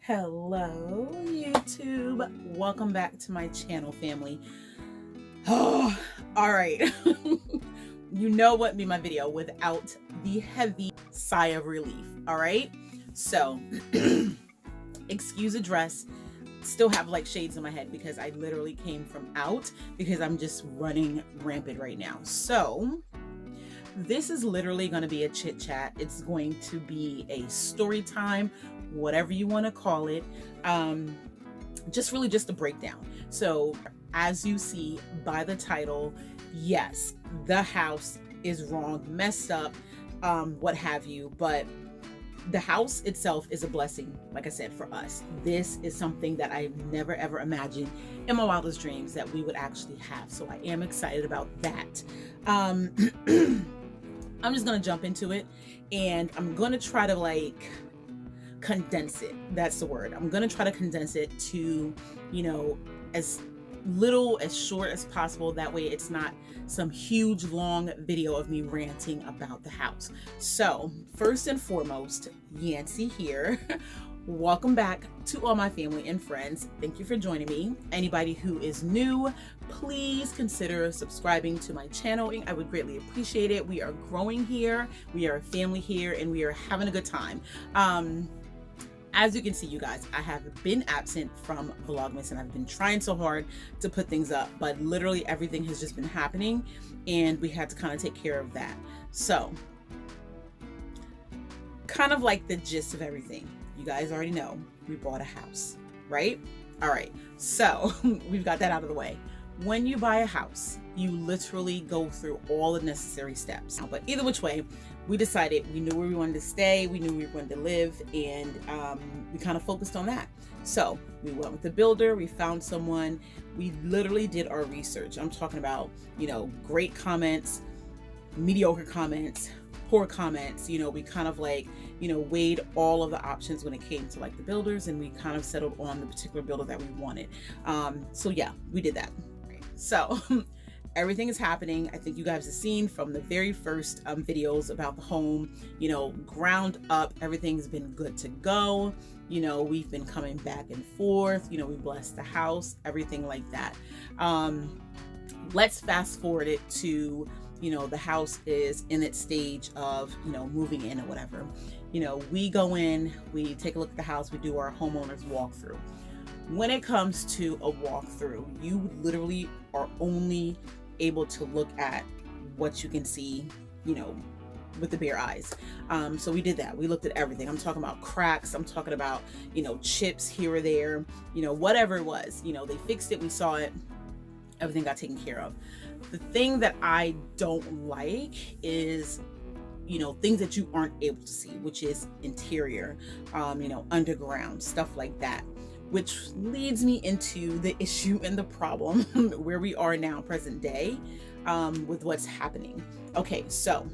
Hello, YouTube. Welcome back to my channel, family. Oh, all right. You know what be my video without the heavy sigh of relief, all right? So, excuse the dress. Still have like shades in my head because I literally came from out because I'm just running rampant right now. So, this is literally going to be a chit chat. It's going to be a story time, whatever you want to call it. Just a breakdown. So as you see by the title, yes, the house is wrong, messed up, what have you, but the house itself is a blessing. Like I said, for us, this is something that I've never ever imagined in my wildest dreams that we would actually have. So I am excited about that. I'm just gonna jump into it, and I'm gonna try to like condense it. That's the word. I'm gonna try to condense it to, as little, as short as possible. That way it's not some huge long video of me ranting about the house. So first and foremost, Yancy here. Welcome back to all my family and friends. Thank you for joining me. Anybody who is new, please consider subscribing to my channel. I would greatly appreciate it. We are growing here. We are a family here, and we are having a good time. As you can see, you guys, I have been absent from Vlogmas, and I've been trying so hard to put things up, but literally everything has just been happening, and we had to kind of take care of that. So, kind of like the gist of everything. You guys already know we bought a house, right? All right, so we've got that out of the way. When you buy a house, you literally go through all the necessary steps. But either which way, we decided we knew where we wanted to stay, we knew where we wanted to live, and we kind of focused on that. So we went with the builder, we found someone, we literally did our research. I'm talking about, great comments, mediocre comments, poor comments. We kind of like, weighed all of the options when it came to like the builders, and we kind of settled on the particular builder that we wanted. So yeah, we did that. So everything is happening. I think you guys have seen from the very first videos about the home, ground up, everything's been good to go. We've been coming back and forth, we blessed the house, everything like that. Let's fast forward it to, the house is in its stage of, moving in or whatever. We go in, we take a look at the house, we do our homeowners walkthrough. When it comes to a walkthrough, you literally are only able to look at what you can see, with the bare eyes. So we did that. We looked at everything. I'm talking about cracks. I'm talking about, chips here or there, whatever it was, they fixed it. We saw it. Everything got taken care of. The thing that I don't like is, things that you aren't able to see, which is interior, underground, stuff like that. Which leads me into the issue and the problem where we are now, present day, with what's happening. Okay, so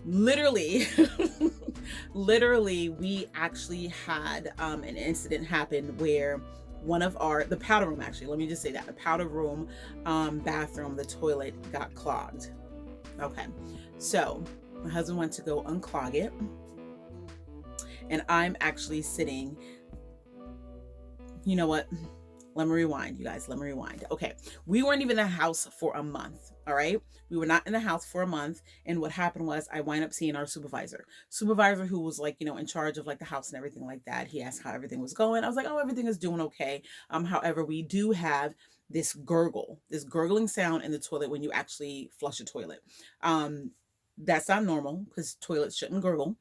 literally, we actually had an incident happen where one of the powder room, actually, let me just say that, the powder room bathroom, the toilet got clogged. Okay, so my husband went to go unclog it, and I'm actually sitting, you know what? Let me rewind, you guys. Let me rewind. Okay. We weren't even in the house for a month. All right. We were not in the house for a month. And what happened was I wind up seeing our supervisor who was like, in charge of like the house and everything like that. He asked how everything was going. I was like, oh, everything is doing okay. However, we do have this gurgling sound in the toilet when you actually flush a toilet. That's not normal because toilets shouldn't gurgle.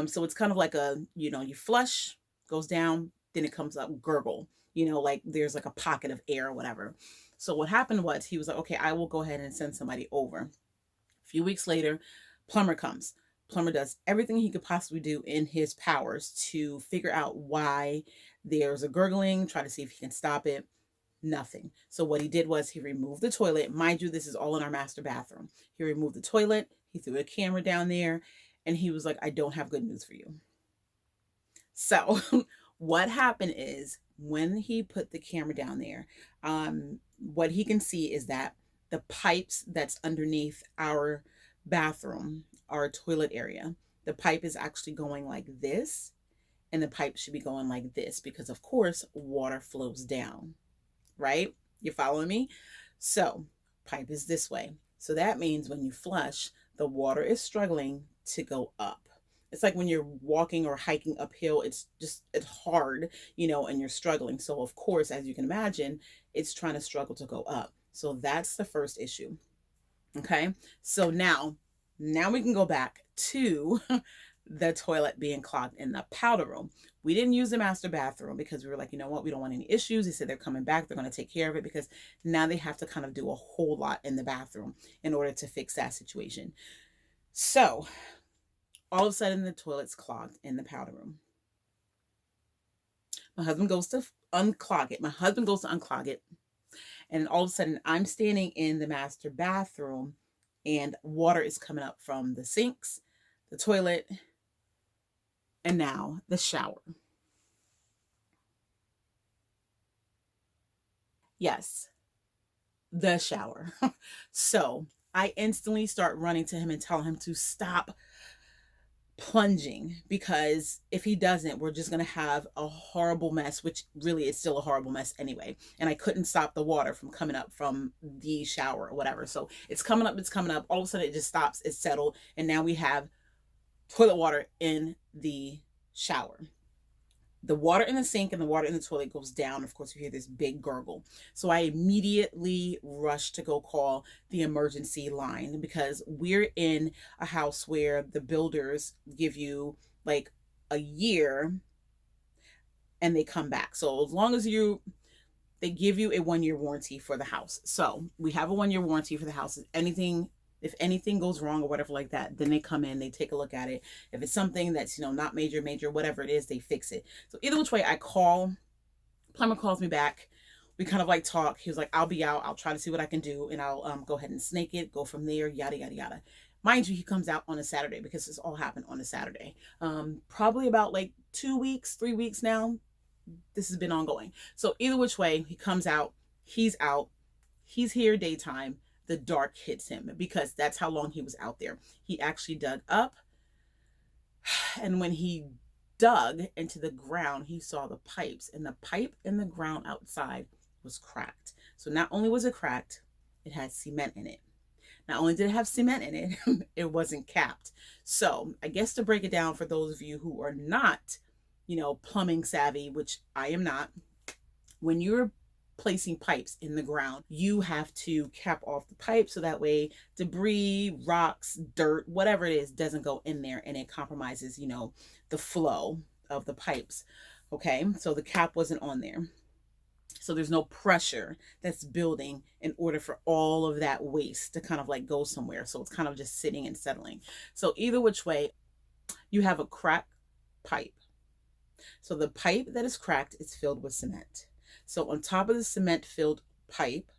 So it's kind of like you flush, goes down, then it comes up, gurgle, like there's like a pocket of air or whatever. So what happened was he was like, okay, I will go ahead and send somebody over. A few weeks later, plumber comes. Plumber does everything he could possibly do in his powers to figure out why there's a gurgling, try to see if he can stop it. Nothing. So what he did was he removed the toilet. Mind you, this is all in our master bathroom. He removed the toilet. He threw a camera down there, and he was like, I don't have good news for you. So what happened is when he put the camera down there, what he can see is that the pipes that's underneath our bathroom, our toilet area, The pipe is actually going like this, and the pipe should be going like this because, of course, water flows down, right? You following me? So, pipe is this way. So that means when you flush, the water is struggling to go up. It's like when you're walking or hiking uphill, it's hard, and you're struggling. So, of course, as you can imagine, it's trying to struggle to go up. So that's the first issue. Okay. So now we can go back to the toilet being clogged in the powder room. We didn't use the master bathroom because we were like, you know what, we don't want any issues. They said they're coming back, they're going to take care of it, because now they have to kind of do a whole lot in the bathroom in order to fix that situation. So all of a sudden the toilet's clogged in the powder room. My husband goes to unclog it. And all of a sudden I'm standing in the master bathroom and water is coming up from the sinks, the toilet, and now the shower. Yes, the shower. So I instantly start running to him and tell him to stop plunging, because if he doesn't, we're just going to have a horrible mess, which really is still a horrible mess anyway. And I couldn't stop the water from coming up from the shower or whatever. So it's coming up. All of a sudden it just stops, it's settled. And now we have toilet water in the shower. The water in the sink and the water in the toilet goes down. Of course, you hear this big gurgle. So I immediately rush to go call the emergency line, because we're in a house where the builders give you like a year and they come back. So as long as they give you a 1-year warranty for the house. So we have a 1-year warranty for the house. If anything goes wrong or whatever like that, then they come in, they take a look at it. If it's something that's, not major, whatever it is, they fix it. So either which way I call, plumber calls me back. We kind of like talk. He was like, I'll be out. I'll try to see what I can do. And I'll go ahead and snake it, go from there, yada, yada, yada. Mind you, he comes out on a Saturday, because this all happened on a Saturday. Probably about like 2 weeks, 3 weeks now. This has been ongoing. So either which way, he comes out, he's out, he's here daytime. The dark hits him, because that's how long he was out there. He actually dug up, and when he dug into the ground, he saw the pipes, and the pipe in the ground outside was cracked. So not only was it cracked, it had cement in it. Not only did it have cement in it, it wasn't capped. So I guess to break it down for those of you who are not, plumbing savvy, which I am not, when you're placing pipes in the ground, you have to cap off the pipe so that way debris, rocks, dirt, whatever it is, doesn't go in there and it compromises, the flow of the pipes. Okay, so the cap wasn't on there. So there's no pressure that's building in order for all of that waste to kind of like go somewhere. So it's kind of just sitting and settling. So either which way, you have a cracked pipe. So the pipe that is cracked is filled with cement. So on top of the cement filled pipe,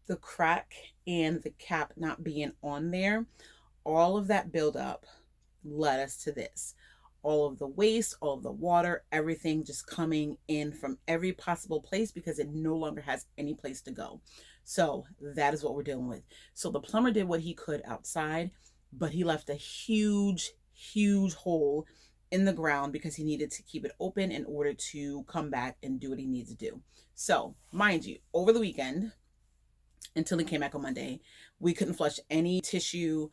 the crack and the cap not being on there, all of that buildup led us to this. All of the waste, all of the water, everything just coming in from every possible place, because it no longer has any place to go. So that is what we're dealing with. So the plumber did what he could outside, but he left a huge, huge hole in the ground because he needed to keep it open in order to come back and do what he needs to do. So mind you, over the weekend, until he came back on Monday, we couldn't flush any tissue,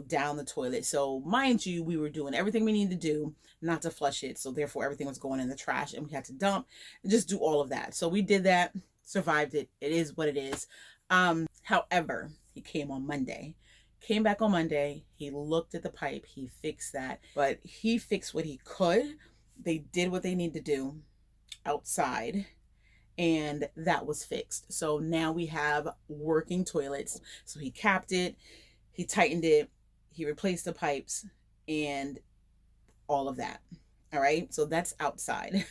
down the toilet. So mind you, we were doing everything we needed to do not to flush it. So therefore everything was going in the trash, and we had to dump and just do all of that. So we did that, survived it. It is what it is. However, he came on Monday. Came back on Monday, he looked at the pipe, he fixed that, but he fixed what he could. They did what they need to do outside, and that was fixed. So now we have working toilets. So he capped it, he tightened it, he replaced the pipes, and all of that. All right, so that's outside.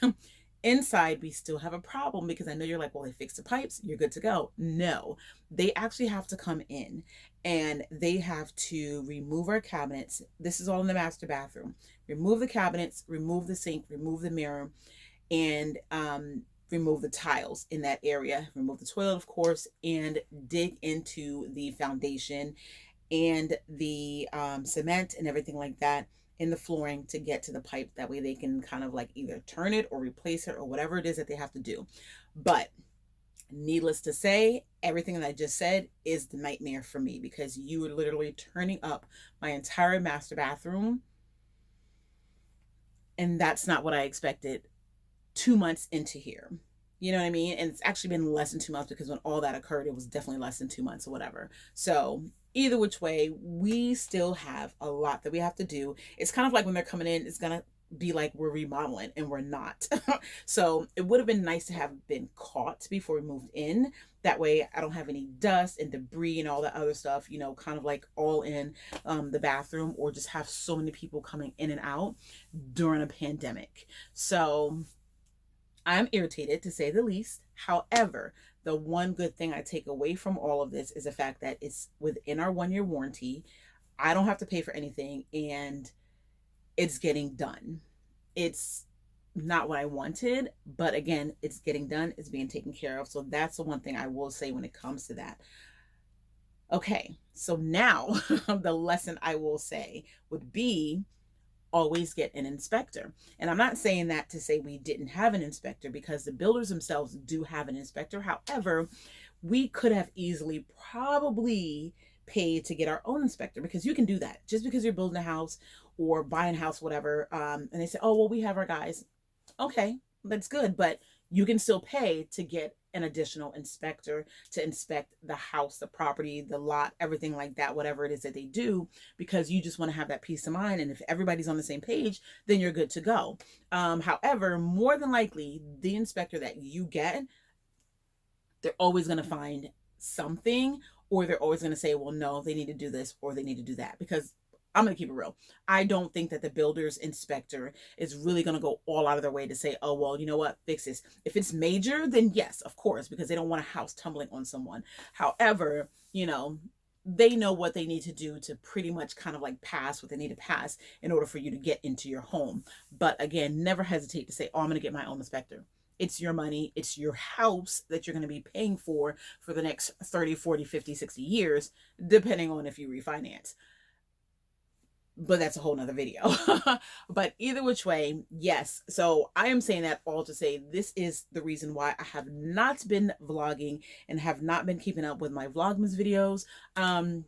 Inside, we still have a problem, because I know you're like, well, they fixed the pipes, you're good to go. No, they actually have to come in and they have to remove our cabinets. This is all in the master bathroom. Remove the cabinets, remove the sink, remove the mirror, and remove the tiles in that area. Remove the toilet, of course, and dig into the foundation and the cement and everything like that, in the flooring to get to the pipe. That way they can kind of like either turn it or replace it or whatever it is that they have to do. But needless to say, everything that I just said is the nightmare for me, because you were literally turning up my entire master bathroom. And that's not what I expected 2 months into here. You know what I mean? And it's actually been less than 2 months, because when all that occurred, it was definitely less than 2 months or whatever. So either which way, we still have a lot that we have to do. It's kind of like when they're coming in, it's going to be like we're remodeling, and we're not. So it would have been nice to have been caught before we moved in. That way I don't have any dust and debris and all that other stuff, you know, kind of like all in the bathroom, or just have so many people coming in and out during a pandemic. So I'm irritated, to say the least. However, the one good thing I take away from all of this is the fact that it's within our 1-year warranty. I don't have to pay for anything, and it's getting done. It's not what I wanted, but again, it's getting done. It's being taken care of. So that's the one thing I will say when it comes to that. Okay, so now the lesson I will say would be, always get an inspector. And I'm not saying that to say we didn't have an inspector, because the builders themselves do have an inspector. However, we could have easily probably paid to get our own inspector, because you can do that just because you're building a house or buying a house, whatever. And they say, oh, well, we have our guys. Okay, that's good. But you can still pay to get an additional inspector to inspect the house, the property, the lot, everything like that, whatever it is that they do, because you just want to have that peace of mind. And if everybody's on the same page, then you're good to go. However, more than likely, the inspector that you get, they're always going to find something, or they're always going to say, well, no, they need to do this or they need to do that. Because I'm going to keep it real, I don't think that the builder's inspector is really going to go all out of their way to say, oh, well, you know what, fix this. If it's major, then yes, of course, because they don't want a house tumbling on someone. However, you know, they know what they need to do to pretty much kind of like pass what they need to pass in order for you to get into your home. But again, never hesitate to say, oh, I'm going to get my own inspector. It's your money. It's your house that you're going to be paying for the next 30, 40, 50, 60 years, depending on if you refinance. But that's a whole nother video. But either which way, yes. So I am saying that all to say, this is the reason why I have not been vlogging and have not been keeping up with my Vlogmas videos. I'm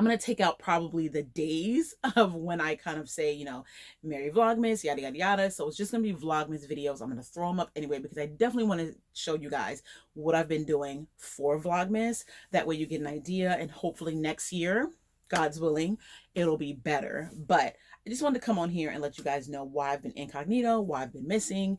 going to take out probably the days of when I kind of say, you know, Merry Vlogmas, yada, yada, yada. So it's just going to be Vlogmas videos. I'm going to throw them up anyway, because I definitely want to show you guys what I've been doing for Vlogmas. That way you get an idea, and hopefully next year, God's willing, it'll be better. But I just wanted to come on here and let you guys know why I've been incognito, why I've been missing.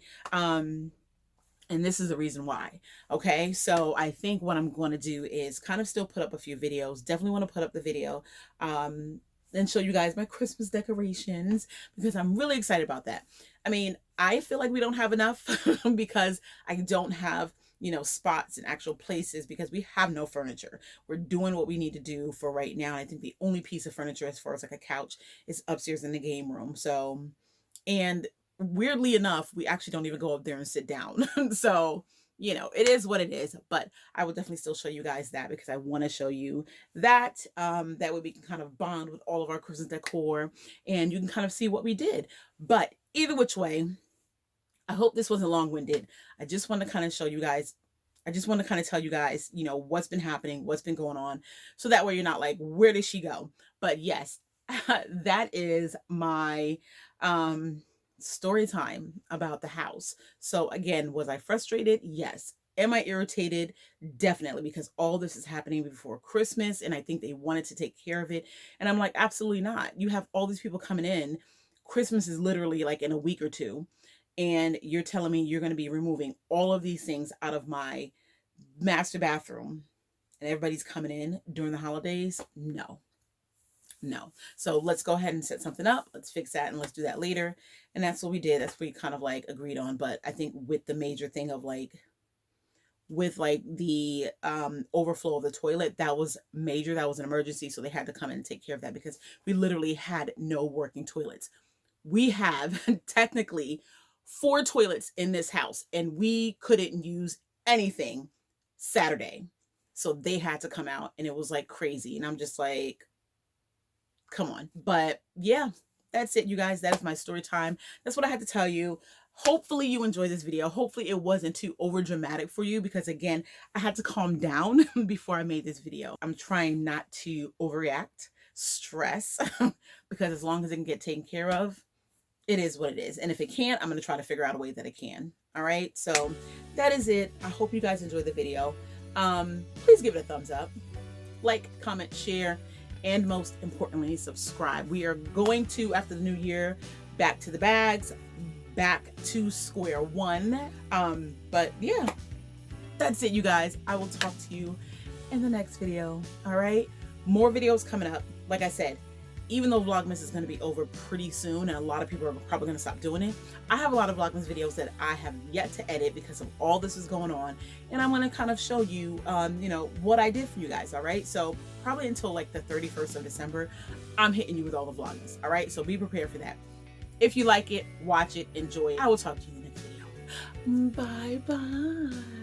And this is the reason why. Okay, so I think what I'm going to do is kind of still put up a few videos. Definitely want to put up the video and show you guys my Christmas decorations, because I'm really excited about that. I mean, I feel like we don't have enough because I don't have, you know, spots and actual places, because we have no furniture. We're doing what we need to do for right now. I think the only piece of furniture as far as like a couch is upstairs in the game room. So, and weirdly enough, we actually don't even go up there and sit down. So, you know, it is what it is. But I will definitely still show you guys that, because I want to show you that. That way we can kind of bond with all of our Christmas decor, and you can kind of see what we did. But either which way, I hope this wasn't long-winded. I just want to kind of show you guys, I just want to kind of tell you guys, you know, what's been happening, what's been going on. So that way you're not like, where did she go? But yes, that is my story time about the house. So again, was I frustrated? Yes. Am I irritated? Definitely, because all this is happening before Christmas, and I think they wanted to take care of it. And I'm like, absolutely not. You have all these people coming in. Christmas is literally like in a week or two. And you're telling me you're going to be removing all of these things out of my master bathroom, and everybody's coming in during the holidays? No, no. So let's go ahead and set something up. Let's fix that, and let's do that later. And that's what we did. That's what we kind of like agreed on. But I think with the major thing of like, with like the overflow of the toilet, that was major. That was an emergency. So they had to come in and take care of that, because we literally had no working toilets. We have technically 4 toilets in this house, and we couldn't use anything Saturday. So they had to come out, and it was like crazy. And I'm just like, come on. But yeah, that's it, you guys. That is my story time. That's what I had to tell you. Hopefully you enjoyed this video. Hopefully it wasn't too over dramatic for you, because again, I had to calm down before I made this video. I'm trying not to overreact, stress, because as long as it can get taken care of, it is what it is. And if it can't, I'm going to try to figure out a way that it can. All right. So that is it. I hope you guys enjoyed the video. Please give it a thumbs up, like, comment, share, and most importantly, subscribe. We are going to, after the new year, back to the bags, back to square one. But yeah, that's it, you guys. I will talk to you in the next video. All right. More videos coming up. Like I said, even though Vlogmas is going to be over pretty soon and a lot of people are probably going to stop doing it, I have a lot of Vlogmas videos that I have yet to edit because of all this is going on. And I'm going to kind of show you, you know, what I did for you guys. All right. So probably until like the 31st of December, I'm hitting you with all the Vlogmas. All right. So be prepared for that. If you like it, watch it, enjoy it. I will talk to you in the next video. Bye bye.